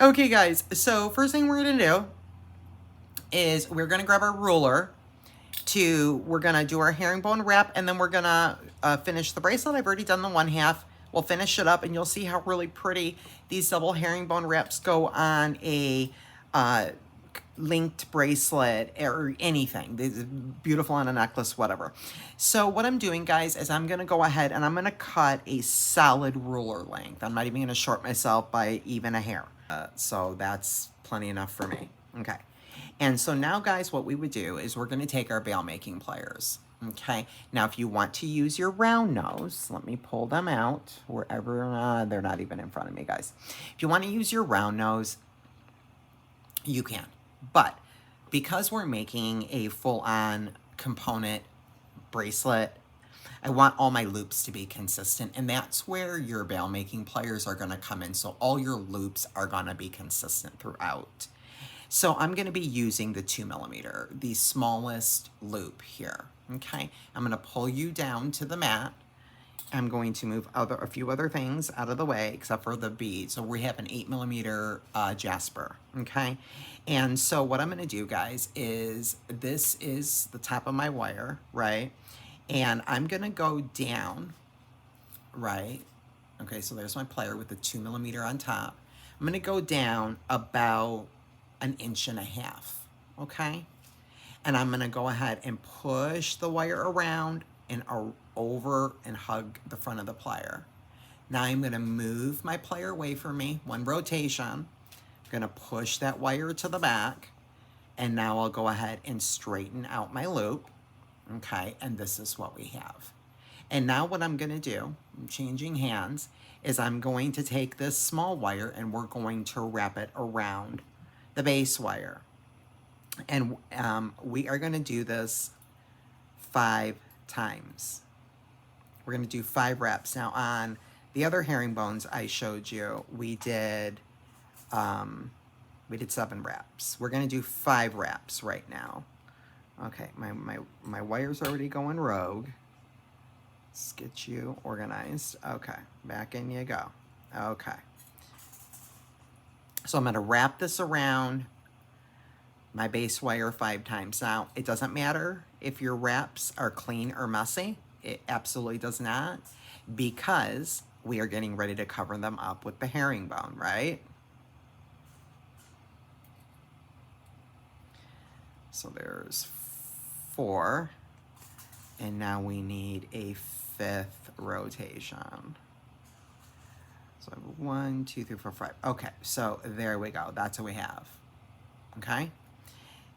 Okay guys, so first thing we're gonna do is we're gonna grab our ruler we're gonna do our herringbone wrap, and then we're gonna finish the bracelet. I've already done the one half. We'll finish it up and you'll see how really pretty these double herringbone wraps go on a linked bracelet or anything. This is beautiful on a necklace, whatever. So what I'm doing, guys, is I'm gonna go ahead and I'm gonna cut a solid ruler length. I'm not even gonna short myself by even a hair. So that's plenty enough for me. Okay. And so now, guys, what we would do is we're gonna take our bail making pliers. Okay, now if you want to use your round nose, let me pull them out wherever, they're not even in front of me, guys. If you want to use your round nose, you can. But because we're making a full-on component bracelet, I want all my loops to be consistent, and that's where your bail making pliers are gonna come in. So all your loops are gonna be consistent throughout. So I'm gonna be using the 2mm, the smallest loop here, okay? I'm gonna pull you down to the mat. I'm going to move a few other things out of the way except for the bead. So we have an 8mm jasper, okay? And so what I'm gonna do, guys, is this is the top of my wire, right? And I'm gonna go down, right? Okay, so there's my plier with the 2mm on top. I'm gonna go down about 1.5 inches, okay? And I'm gonna go ahead and push the wire around and over and hug the front of the plier. Now I'm gonna move my plier away from me, one rotation. I'm gonna push that wire to the back, and now I'll go ahead and straighten out my loop, okay? And this is what we have. And now what I'm gonna do, I'm changing hands, is I'm going to take this small wire and we're going to wrap it around the base wire. And we are gonna do this 5 times. We're gonna do 5 wraps. Now on the other herringbones I showed you, we did 7 wraps. We're gonna do 5 wraps right now. Okay, my wire's already going rogue. Let's get you organized. Okay, back in you go. Okay. So I'm gonna wrap this around my base wire 5 times. Now, it doesn't matter if your wraps are clean or messy. It absolutely does not, because we are getting ready to cover them up with the herringbone, right? So there's 4, and now we need a 5th rotation. So 1, 2, 3, 4, 5. Okay, so there we go. That's what we have. Okay?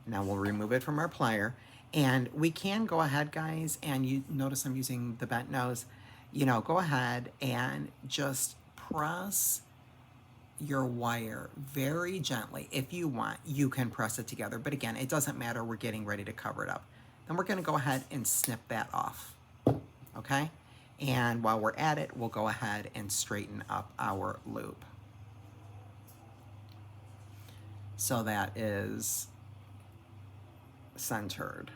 Now we'll remove it from our plier. And we can go ahead, guys, and you notice I'm using the bent nose. You know, go ahead and just press your wire very gently. If you want, you can press it together. But again, it doesn't matter. We're getting ready to cover it up. Then we're going to go ahead and snip that off. Okay? And while we're at it, we'll go ahead and straighten up our loop. So that is centered.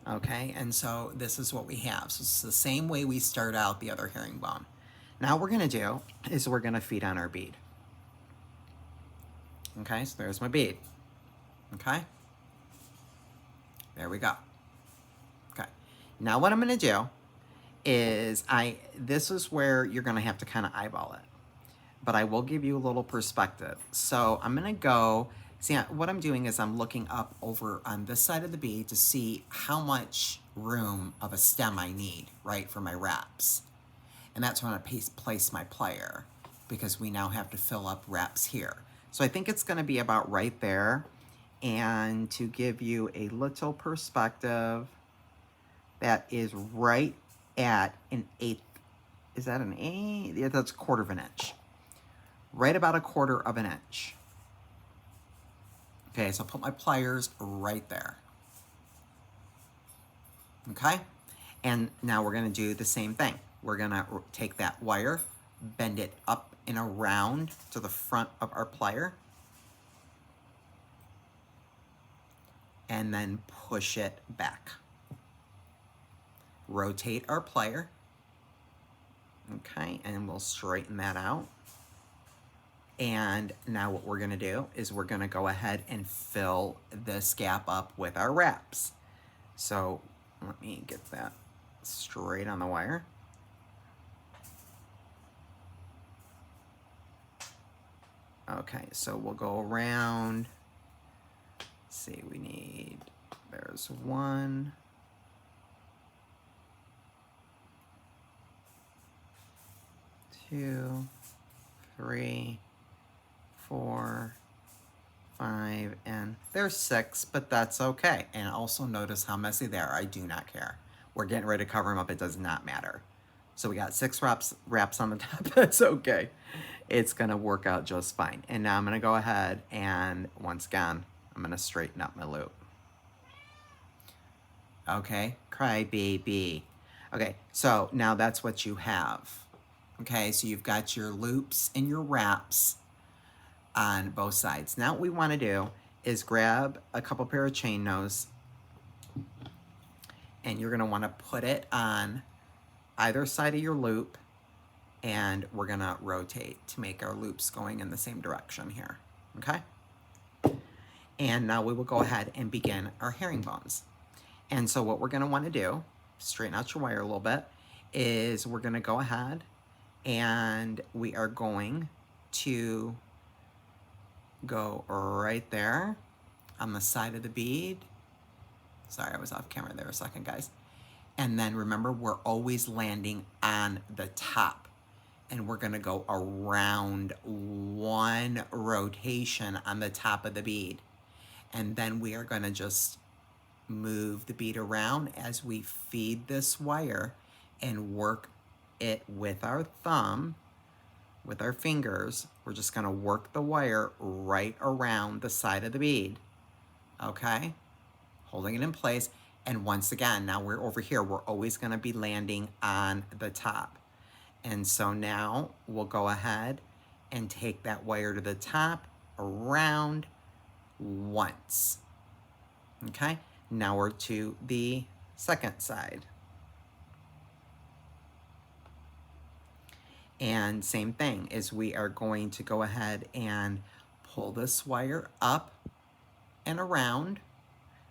Okay, and so this is what we have. So it's the same way we start out the other herringbone. Now what we're gonna do is we're gonna feed on our bead. Okay, so there's my bead. Okay, there we go. Okay, now what I'm gonna do is this is where you're gonna have to kind of eyeball it, but I will give you a little perspective. So I'm gonna go, see what I'm doing is I'm looking up over on this side of the bead to see how much room of a stem I need, right, for my wraps. And that's when I place my plier, because we now have to fill up wraps here. So I think it's gonna be about right there. And to give you a little perspective, that is right at 1/8. Is that an 8? Yeah, that's 1/4 of an inch. Right about 1/4 of an inch. Okay, so I'll put my pliers right there. Okay, and now we're gonna do the same thing. We're gonna take that wire, bend it up and around to the front of our plier, and then push it back. Rotate our plier, okay, and we'll straighten that out. And now what we're gonna do is we're gonna go ahead and fill this gap up with our wraps. So let me get that straight on the wire. Okay, so we'll go around. Let's see, we need, there's 1, 2, 3, 4, 5, and there's 6, but that's okay. And also notice how messy they are. I do not care. We're getting ready to cover them up. It does not matter. So we got 6 wraps on the top. That's okay. It's gonna work out just fine. And now I'm gonna go ahead and once again, I'm gonna straighten up my loop. Okay, cry baby. Okay, so now that's what you have. Okay, so you've got your loops and your wraps on both sides. Now what we want to do is grab a couple pair of chain nose, and you're going to want to put it on either side of your loop, and we're going to rotate to make our loops going in the same direction here. Okay, and now we will go ahead and begin our herringbones. And so what we're going to want to do, straighten out your wire a little bit, is we're going to go ahead and we are going to go right there on the side of the bead. Sorry, I was off camera there a second, guys. And then remember, we're always landing on the top. And we're gonna go around 1 rotation on the top of the bead. And then we are gonna just move the bead around as we feed this wire and work it with our thumb, with our fingers. We're just gonna work the wire right around the side of the bead, okay? Holding it in place. And once again, now we're over here, we're always gonna be landing on the top. And so now we'll go ahead and take that wire to the top, around once, okay? Now we're to the second side. And same thing, is we are going to go ahead and pull this wire up and around.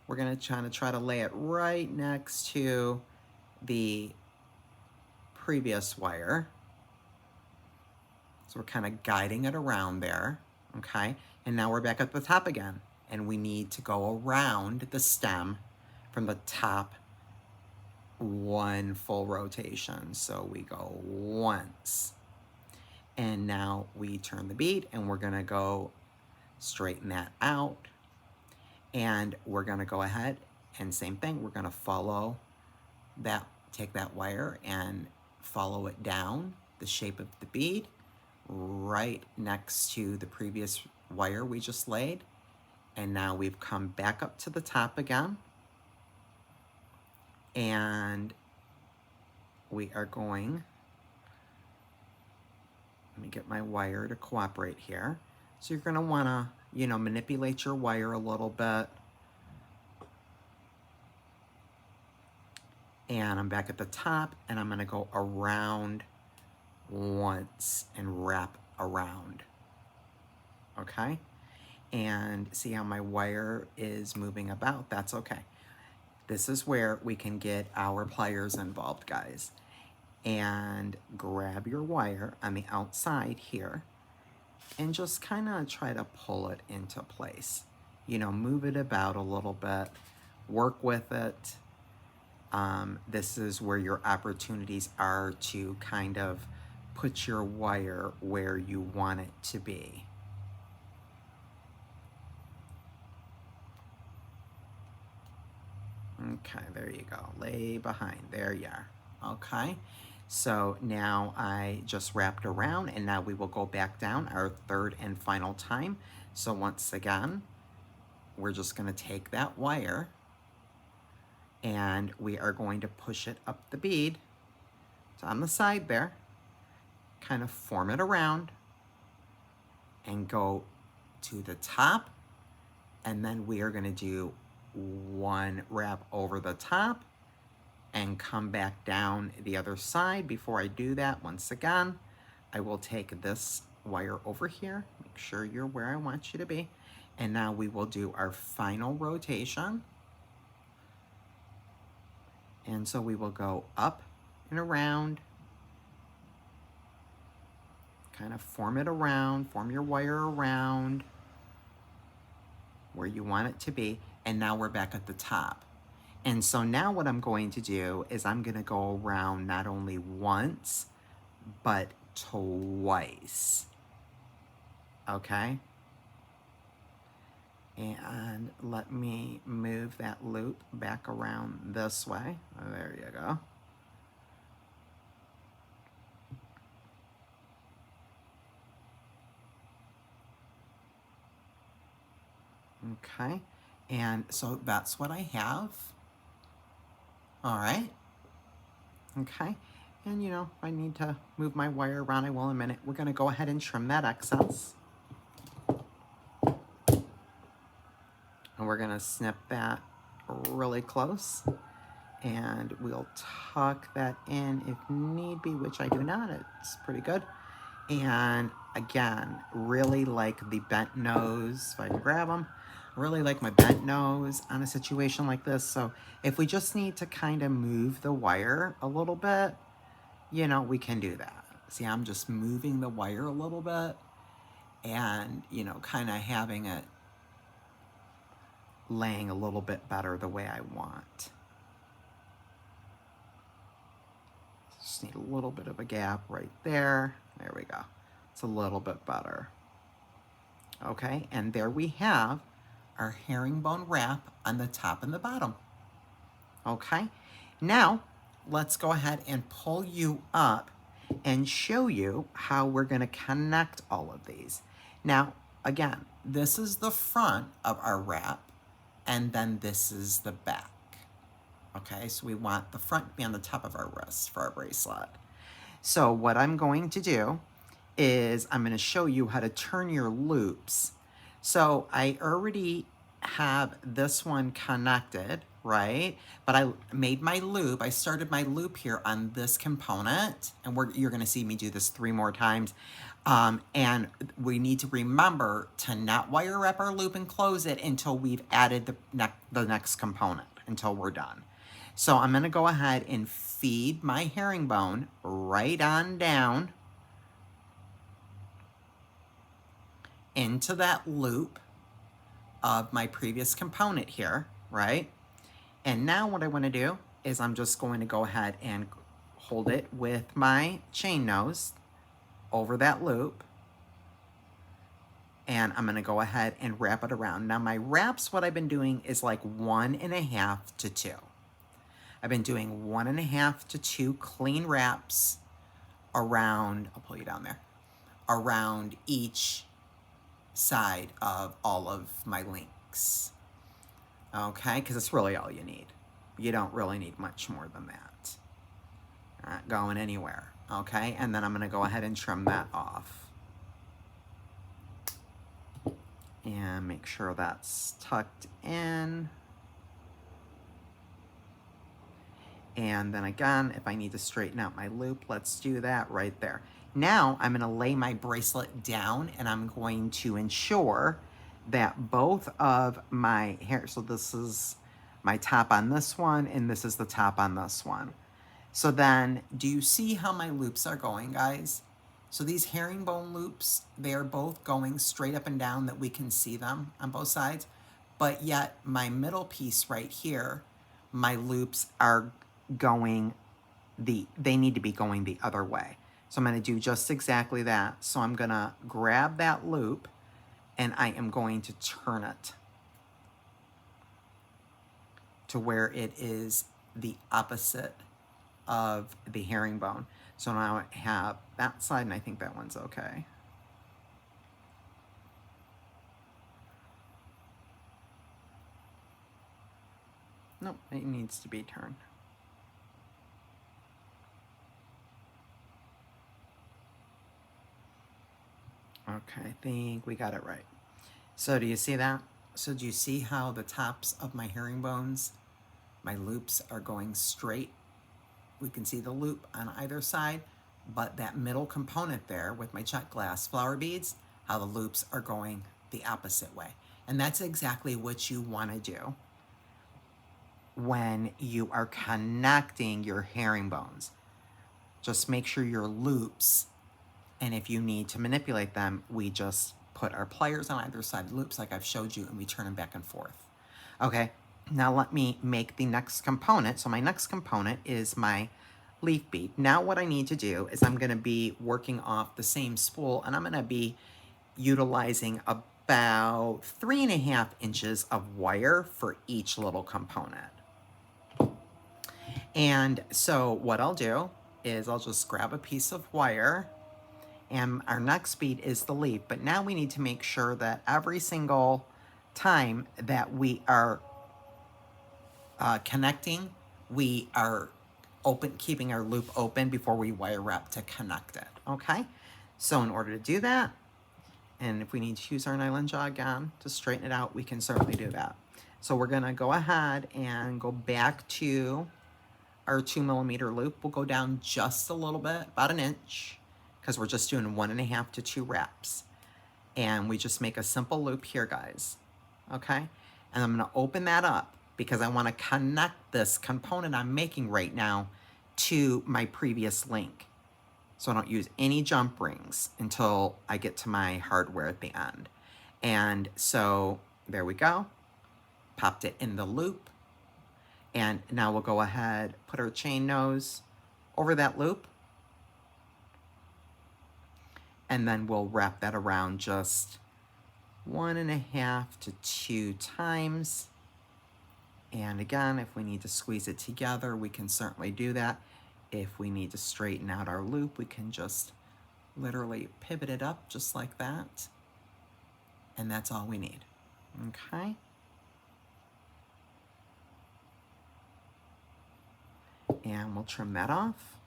We're gonna try to lay it right next to the previous wire. So we're kind of guiding it around there, okay? And now we're back at the top again. And we need to go around the stem from the top 1 full rotation. So we go once. And now we turn the bead and we're gonna go straighten that out. And we're gonna go ahead and same thing, we're gonna follow that, take that wire and follow it down the shape of the bead right next to the previous wire we just laid. And now we've come back up to the top again. And we are going, let me get my wire to cooperate here. So you're gonna wanna, you know, manipulate your wire a little bit. And I'm back at the top and I'm gonna go around once and wrap around, okay? And see how my wire is moving about? That's okay. This is where we can get our pliers involved, guys. And grab your wire on the outside here and just kind of try to pull it into place. You know, move it about a little bit, work with it. This is where your opportunities are to kind of put your wire where you want it to be. Okay, there you go. Lay behind. There you are. Okay, so now I just wrapped around and now we will go back down our third and final time. So once again, we're just going to take that wire and we are going to push it up the bead. It's on the side there. Kind of form it around and go to the top. And then we are going to do 1 wrap over the top and come back down the other side. Before I do that, once again, I will take this wire over here. Make sure you're where I want you to be. And now we will do our final rotation. And so we will go up and around, kind of form it around, form your wire around where you want it to be. And now we're back at the top. And so now what I'm going to do is I'm going to go around not only once, but twice. Okay? And let me move that loop back around this way. Oh, there you go. Okay, and so that's what I have. All right. Okay, and you know, if I need to move my wire around, I will in a minute. We're gonna go ahead and trim that excess. And we're gonna snip that really close. And we'll tuck that in if need be, which I do not. It's pretty good. And again, really like the bent nose, if I can grab them. Really like my bent nose on a situation like this. So if we just need to kind of move the wire a little bit, you know, we can do that. See, I'm just moving the wire a little bit and, you know, kind of having it laying a little bit better the way I want. Just need a little bit of a gap right there. There we go. It's a little bit better. Okay, and there we have our herringbone wrap on the top and the bottom. Okay, now let's go ahead and pull you up and show you how we're going to connect all of these. Now, again, this is the front of our wrap, and then this is the back. Okay, so we want the front to be on the top of our wrist for our bracelet. So what I'm going to do is I'm going to show you how to turn your loops. So I already have this one connected, right? But I made my loop. I started my loop here on this component, and you're going to see me do this 3 more times. And we need to remember to not wire wrap our loop and close it until we've added the next component, until we're done. So I'm going to go ahead and feed my herringbone right on down into that loop of my previous component here, right? And now what I want to do is I'm just going to go ahead and hold it with my chain nose over that loop. And I'm going to go ahead and wrap it around. Now my wraps, what I've been doing is like 1.5 to 2. I've been doing 1.5 to 2 clean wraps around, I'll pull you down there, around each side of all of my links. Okay, because it's really all you need. You don't really need much more than that. Not going anywhere. Okay, and then I'm going to go ahead and trim that off. And make sure that's tucked in. And then again, if I need to straighten out my loop, let's do that right there. Now I'm going to lay my bracelet down, and I'm going to ensure that both of my hair, so this is my top on this one, and this is the top on this one. So then, do you see how my loops are going, guys? So these herringbone loops, they are both going straight up and down, that we can see them on both sides. But yet my middle piece right here, my loops are going they need to be going the other way. So I'm going to do just exactly that. So I'm going to grab that loop and I am going to turn it to where it is the opposite of the herringbone. So now I have that side, and I think that one's okay. Nope, it needs to be turned. Okay, I think we got it right. So do you see that? So do you see how the tops of my herringbones, my loops are going straight? We can see the loop on either side. but that middle component there with my check glass flower beads, how the loops are going the opposite way. And that's exactly what you want to do when you are connecting your herringbones. Just make sure your loops, and if you need to manipulate them, we just put our pliers on either side of the loops like I've showed you, and we turn them back and forth. Okay, now let me make the next component. So my next component is my leaf bead. Now what I need to do is I'm going to be working off the same spool, and I'm going to be utilizing about 3.5 inches of wire for each little component. And so what I'll do is I'll just grab a piece of wire, and our next bead is the leaf. But now we need to make sure that every single time that we are connecting, we are keeping our loop open before we wire wrap to connect it, okay? So in order to do that, and if we need to use our nylon jaw again to straighten it out, we can certainly do that. So we're gonna go ahead and go back to our 2mm loop. We'll go down just a little bit, about 1 inch, because we're just doing 1.5 to 2 wraps. And we just make a simple loop here, guys, okay? And I'm gonna open that up because I wanna connect this component I'm making right now to my previous link. So I don't use any jump rings until I get to my hardware at the end. And so there we go, popped it in the loop. And now we'll go ahead, put our chain nose over that loop, and then we'll wrap that around just 1.5 to 2 times. And again, if we need to squeeze it together, we can certainly do that. If we need to straighten out our loop, we can just literally pivot it up just like that. And that's all we need, okay? And we'll trim that off.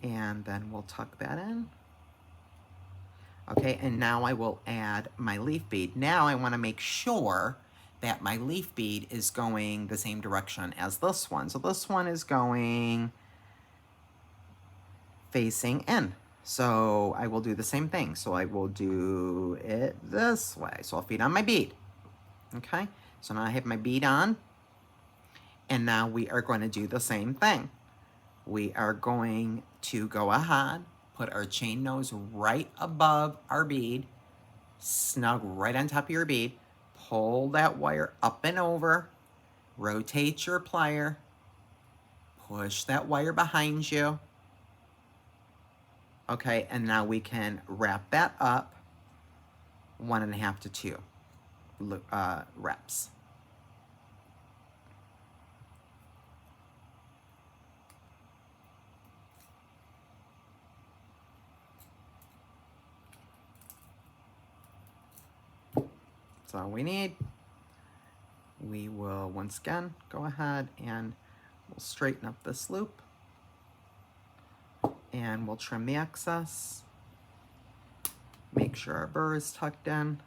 And then we'll tuck that in. Okay, and now I will add my leaf bead. Now I want to make sure that my leaf bead is going the same direction as this one. So this one is going facing in. So I will do the same thing. So I will do it this way. So I'll feed on my bead. Okay, so now I have my bead on. And now we are going to do the same thing. We are going to go ahead, put our chain nose right above our bead, snug right on top of your bead, pull that wire up and over, rotate your plier, push that wire behind you. Okay, and now we can wrap that up 1.5 to 2 reps. That's all we need. We will once again go ahead and we'll straighten up this loop, and we'll trim the excess. Make sure our burr is tucked in.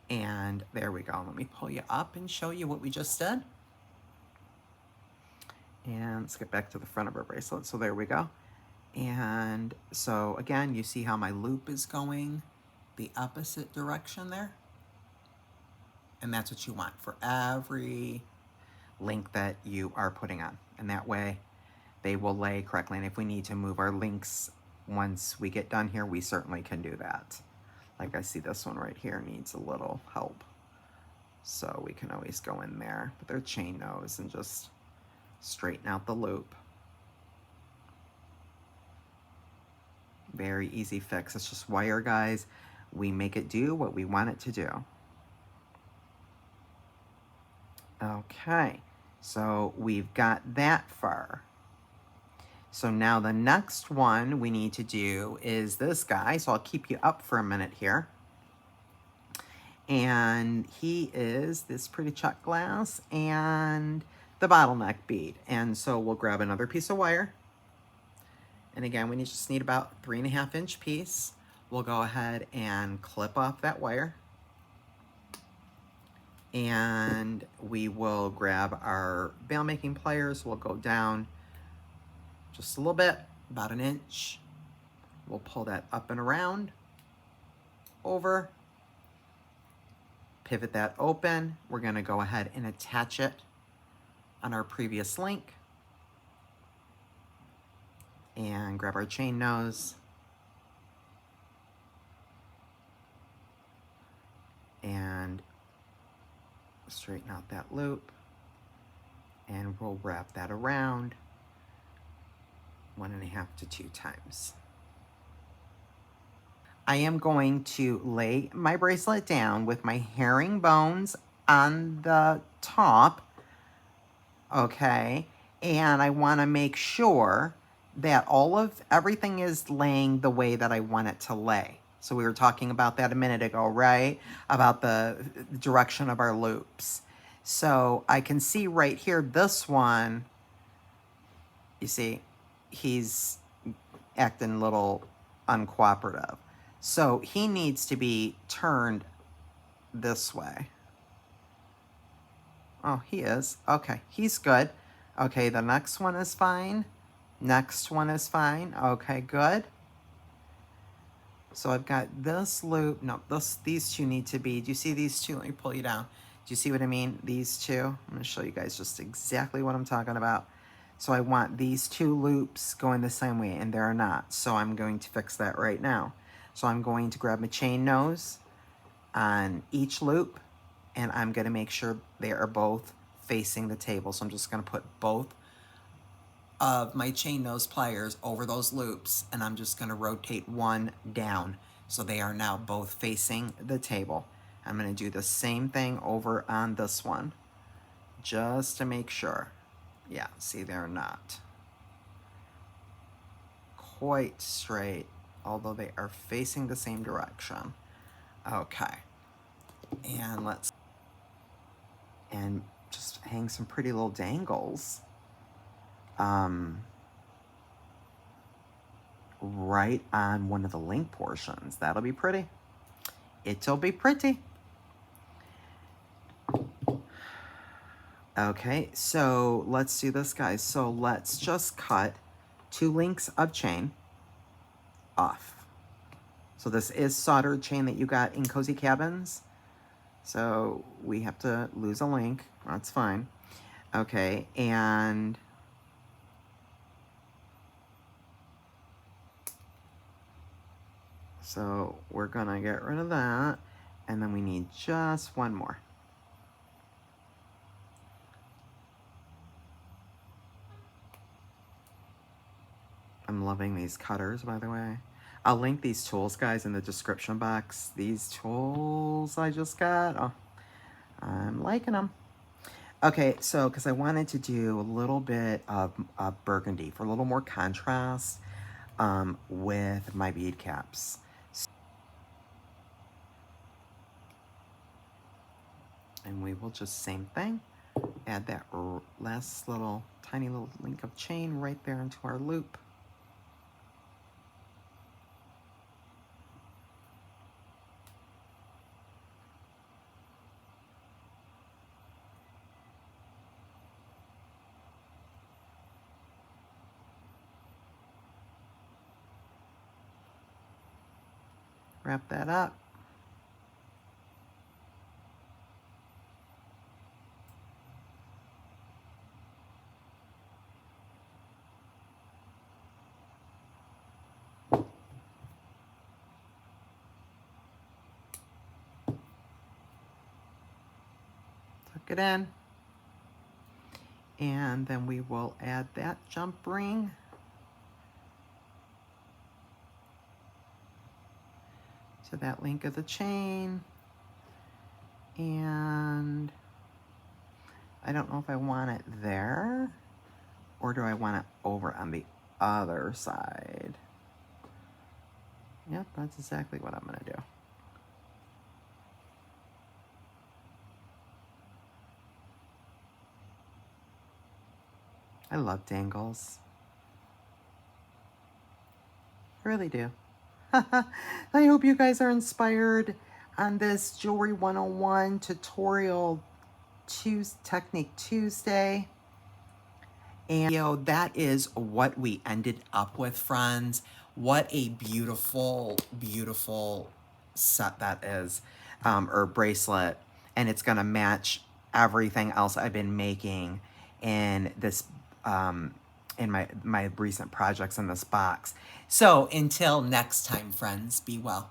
And there we go. Let me pull you up and show you what we just did. And let's get back to the front of our bracelet. So there we go. And so again, you see how my loop is going the opposite direction there? And that's what you want for every link that you are putting on. And that way they will lay correctly. And if we need to move our links once we get done here, we certainly can do that. Like I see this one right here needs a little help. So we can always go in there with our chain nose and just straighten out the loop. Very easy fix. It's just wire, guys. We make it do what we want it to do. Okay, so we've got that far. So now the next one we need to do is this guy. So I'll keep you up for a minute here. And he is this pretty check glass and the bottleneck bead. And so we'll grab another piece of wire. And again, we just need about 3.5 inch piece. We'll go ahead and clip off that wire. And we will grab our bail making pliers. We'll go down just a little bit, about an inch. We'll pull that up and around, over, pivot that open. We're gonna go ahead and attach it on our previous link. And grab our chain nose. And straighten out that loop. And we'll wrap that around 1.5 to 2 times. I am going to lay my bracelet down with my herringbones on the top, okay? And I want to make sure that everything is laying the way that I want it to lay. So we were talking about that a minute ago, right? About the direction of our loops. So I can see right here, this one, you see, he's acting a little uncooperative. So he needs to be turned this way. Oh, he is. Okay, he's good. Okay, the next one is fine. Next one is fine. Okay, good. So I've got this loop. No, these two need to be. Do you see these two? Let me pull you down. Do you see what I mean? These two. I'm going to show you guys just exactly what I'm talking about. So I want these two loops going the same way, and they're not. So I'm going to fix that right now. So I'm going to grab my chain nose on each loop, and I'm going to make sure they are both facing the table. So I'm just going to put both of my chain nose pliers over those loops, and I'm just going to rotate one down. So they are now both facing the table. I'm going to do the same thing over on this one, just to make sure. Yeah, see, they're not quite straight, although they are facing the same direction. Okay, and just hang some pretty little dangles right on one of the link portions. That'll be pretty. It'll be pretty. Okay, so let's do this, guys. So let's just cut 2 links of chain off. So this is soldered chain that you got in Cozy Cabins. So we have to lose a link. That's fine. Okay, and so we're gonna get rid of that. And then we need just one more. I'm loving these cutters, by the way. I'll link these tools, guys, in the description box. These tools I just got, oh, I'm liking them. Okay, so because I wanted to do a little bit of burgundy for a little more contrast with my bead caps. And we will just, same thing, add that last tiny little link of chain right there into our loop. Wrap that up. Tuck it in. And then we will add that jump ring. To that link of the chain. And I don't know if I want it there or do I want it over on the other side. Yep, that's exactly what I'm gonna do. I love dangles. I really do. I hope you guys are inspired on this Jewelry 101 tutorial Technique Tuesday. And that is what we ended up with, friends. What a beautiful, beautiful set that is, or bracelet. And it's gonna match everything else I've been making in this, in my recent projects in this box. So until next time, friends, be well.